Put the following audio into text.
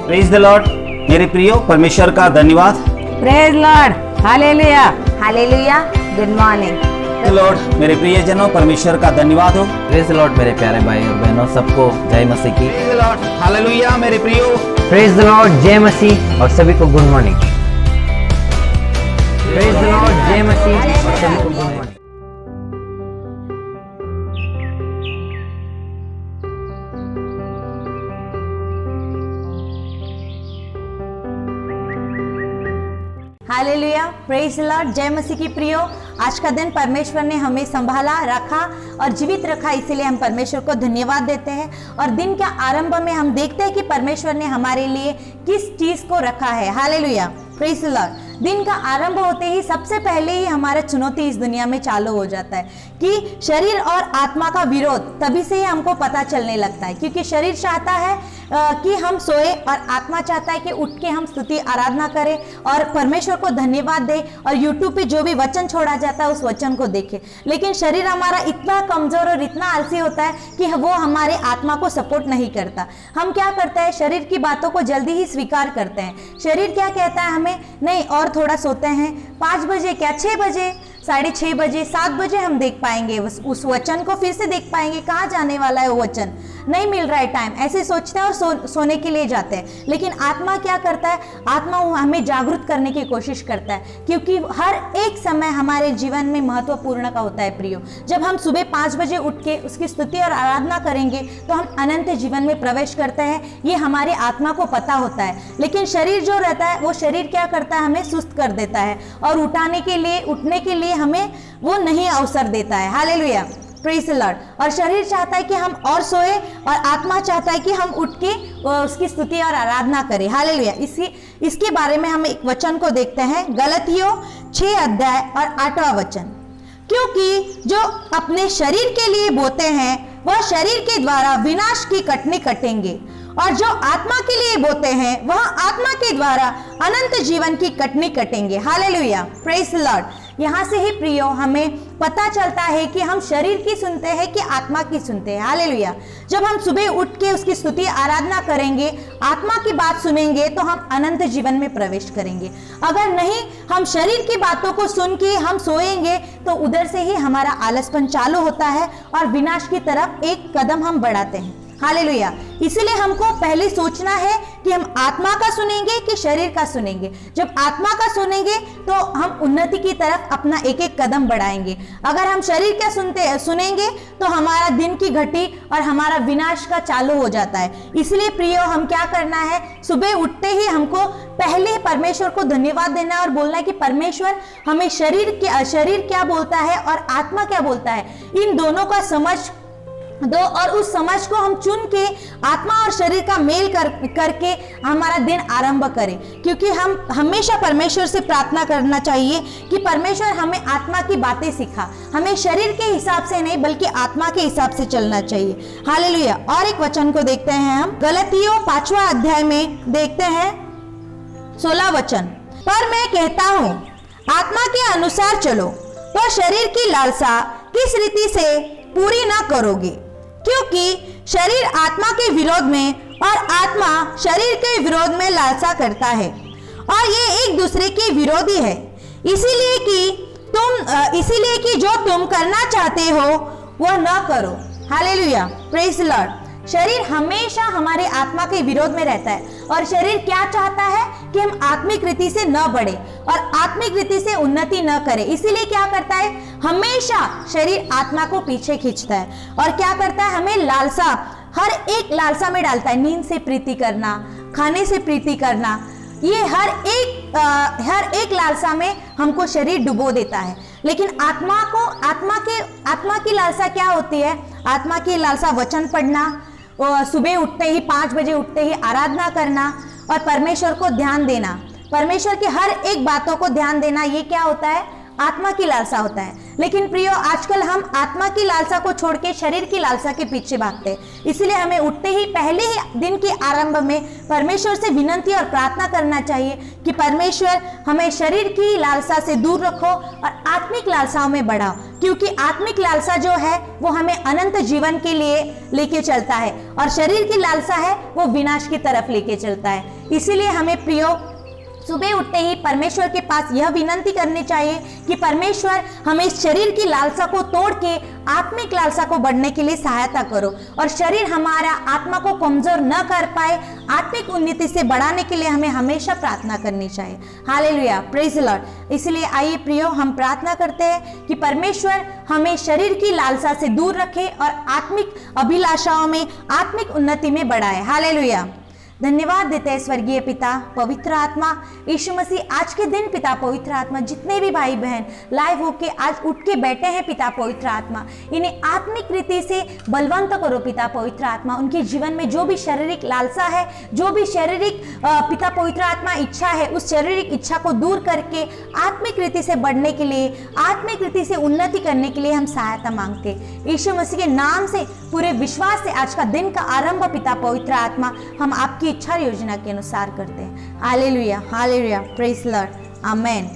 Praise the Lord. मेरे प्रियो, परमेश्वर का धन्यवाद। Praise Lord, hallelujah. Hallelujah. Good morning. Praise the Lord. मेरे प्रियजनों, परमेश्वर का धन्यवाद हो। प्रेज द लॉर्ड मेरे प्यारे भाई और बहनों, सबको जय मसीह की। Praise the Lord. हालेलुया। मेरे प्रियो, प्रेज द लॉर्ड, जय मसीह और सभी को good morning. Praise the Lord, जय मसीह और सभी को good morning. Hallelujah. Praise the Lord. जय मसीह की प्रियो, आज का दिन परमेश्वर ने हमें संभाला, रखा और जीवित रखा, इसीलिए हम परमेश्वर को धन्यवाद देते हैं। और दिन के आरंभ में हम देखते हैं कि परमेश्वर ने हमारे लिए किस चीज को रखा है। हालेलुया। Praise the Lord. दिन का आरंभ होते ही सबसे पहले ही हमारा चुनौती इस दुनिया में चालू हो जाता है कि शरीर और आत्मा का विरोध तभी से ही हमको पता चलने लगता है, क्योंकि शरीर चाहता है कि हम सोए और आत्मा चाहता है कि उठ के हम स्तुति आराधना करें और परमेश्वर को धन्यवाद दें और यूट्यूब पे जो भी वचन छोड़ा जाता है उस वचन को देखें। लेकिन शरीर हमारा इतना कमजोर और इतना आलसी होता है कि वो हमारे आत्मा को सपोर्ट नहीं करता। हम क्या करते हैं, शरीर की बातों को जल्दी ही स्वीकार करते हैं। शरीर क्या कहता है हमें, नहीं और थोड़ा सोते हैं, 5 बजे क्या 6 बजे, 6:30 बजे, 7 बजे हम देख पाएंगे उस वचन को, फिर से देख पाएंगे। कहाँ जाने वाला है वो वचन, नहीं मिल रहा है टाइम, ऐसे सोचते हैं और सोने के लिए जाते हैं। लेकिन आत्मा क्या करता है, आत्मा हमें जागरूक करने की कोशिश करता है, क्योंकि हर एक समय हमारे जीवन में महत्वपूर्ण का होता है प्रियो। जब हम सुबह 5 बजे उठ के उसकी स्तुति और आराधना करेंगे तो हम अनंत जीवन में प्रवेश करते हैं, ये हमारे आत्मा को पता होता है। लेकिन शरीर जो रहता है, वो शरीर क्या करता है, हमें सुस्त कर देता है और उठने के लिए हमें वो नहीं अवसर देता है। हालेलुया। Praise the Lord. और शरीर चाहता है कि हम और सोए और आत्मा चाहता है कि हम उठ के उसकी स्तुति और आराधना करें। हालेलुया। इसके बारे में हम एक वचन को देखते हैं, गलतियों 6 अध्याय और 8वां वचन। क्योंकि जो अपने शरीर के लिए बोते हैं वह शरीर के द्वारा विनाश की कटनी कटेंगे, और जो आत्मा के लिए बोते हैं वह आत्मा के द्वारा अनंत जीवन की कटनी कटेंगे। हालेलुया। Praise the Lord. यहाँ से ही प्रियो हमें पता चलता है कि हम शरीर की सुनते हैं कि आत्मा की सुनते हैं। हालेलुया। जब हम सुबह उठ के उसकी स्तुति आराधना करेंगे, आत्मा की बात सुनेंगे, तो हम अनंत जीवन में प्रवेश करेंगे। अगर नहीं, हम शरीर की बातों को सुन के हम सोएंगे तो उधर से ही हमारा आलसपन चालू होता है और विनाश की तरफ एक कदम हम बढ़ाते हैं। हालेलुया। इसीलिए हमको पहले सोचना है कि हम आत्मा का सुनेंगे कि शरीर का सुनेंगे। जब आत्मा का सुनेंगे तो हम उन्नति की तरफ अपना एक एक कदम बढ़ाएंगे। अगर हम शरीर का सुनेंगे तो हमारा दिन की घटी और हमारा विनाश का चालू हो जाता है। इसलिए प्रियो, हम क्या करना है, सुबह उठते ही हमको पहले परमेश्वर को धन्यवाद देना और बोलना है कि परमेश्वर हमें शरीर क्या बोलता है और आत्मा क्या बोलता है, इन दोनों का समझ दो और उस समझ को हम चुन के आत्मा और शरीर का मेल करके हमारा दिन आरंभ करें। क्योंकि हम हमेशा परमेश्वर से प्रार्थना करना चाहिए कि परमेश्वर हमें आत्मा की बातें सिखा, हमें शरीर के हिसाब से नहीं बल्कि आत्मा के हिसाब से चलना चाहिए। हालेलुया। और एक वचन को देखते हैं हम, गलतियों 5वां अध्याय में देखते हैं 16 वचन। पर मैं कहता हूं, आत्मा के अनुसार चलो तो शरीर की लालसा किस रीति से पूरी ना करोगे, क्योंकि शरीर आत्मा के विरोध में और आत्मा शरीर के विरोध में लालसा करता है और ये एक दूसरे के विरोधी है, इसीलिए कि जो तुम करना चाहते हो वह न करो। हालेलुया। Praise the Lord. शरीर हमेशा हमारे आत्मा के विरोध में रहता है और शरीर क्या चाहता है कि हम आत्मिक रीति से न बढ़े और आत्मिक रीति से उन्नति न करें। इसीलिए क्या करता है, हमेशा शरीर आत्मा को पीछे खींचता है और क्या करता है, हमें लालसा, हर एक लालसा में डालता है। नींद से प्रीति करना, खाने से प्रीति करना, ये हर एक लालसा में हमको शरीर डुबो देता है। लेकिन आत्मा की लालसा क्या होती है, आत्मा की लालसा वचन पढ़ना, सुबह उठते ही 5 बजे उठते ही आराधना करना और परमेश्वर को ध्यान देना, परमेश्वर की हर एक बातों को ध्यान देना। ये क्या होता है, आत्मा की लालसा होता है। लेकिन प्रियो, आजकल हम आत्मा की लालसा को छोड़ के शरीर की लालसा के पीछे भागते हैं। इसलिए हमें उठते ही पहले ही दिन के आरंभ में परमेश्वर से विनती और प्रार्थना करना चाहिए कि परमेश्वर हमें शरीर की लालसा से दूर रखो और आत्मिक लालसाओं में बढ़ाओ, क्योंकि आत्मिक लालसा जो है वो हमें अनंत जीवन के लिए लेके चलता है और शरीर की लालसा है वो विनाश की तरफ लेके चलता है। इसीलिए हमें प्रियो सुबह उठते ही परमेश्वर के पास यह विनती करनी चाहिए कि परमेश्वर हमें शरीर की लालसा को तोड़ के आत्मिक लालसा को बढ़ने के लिए सहायता करो और शरीर हमारा आत्मा को कमजोर न कर पाए। आत्मिक उन्नति से बढ़ाने के लिए हमें हमेशा प्रार्थना करनी चाहिए। Hallelujah, praise the Lord. इसलिए आइए प्रियो, हम प्रार्थना करते हैं कि परमेश्वर हमें शरीर की लालसा से दूर रखे और आत्मिक अभिलाषाओं में, आत्मिक उन्नति में बढ़ाए। हालेलुया। धन्यवाद देते हैं स्वर्गीय पिता, पवित्र आत्मा, यीशु मसीह। आज के दिन पिता पवित्र आत्मा, जितने भी भाई बहन लाइव होके आज उठ के बैठे हैं पिता पवित्र आत्मा, इन्हें आत्मिक रीति से बलवंत करो पिता पवित्र आत्मा। उनके जीवन में जो भी शारीरिक लालसा है, जो भी शारीरिक पिता पवित्र आत्मा इच्छा है, उस शारीरिक इच्छा को दूर करके आत्मिक रीति से बढ़ने के लिए, आत्मिक रीति से उन्नति करने के लिए हम सहायता मांगते हैं। यीशु मसीह के नाम से पूरे विश्वास से आज का दिन का आरंभ पिता पवित्र आत्मा हम आपकी इच्छा योजना के अनुसार करते हैं। Hallelujah, hallelujah, praise the Lord, amen.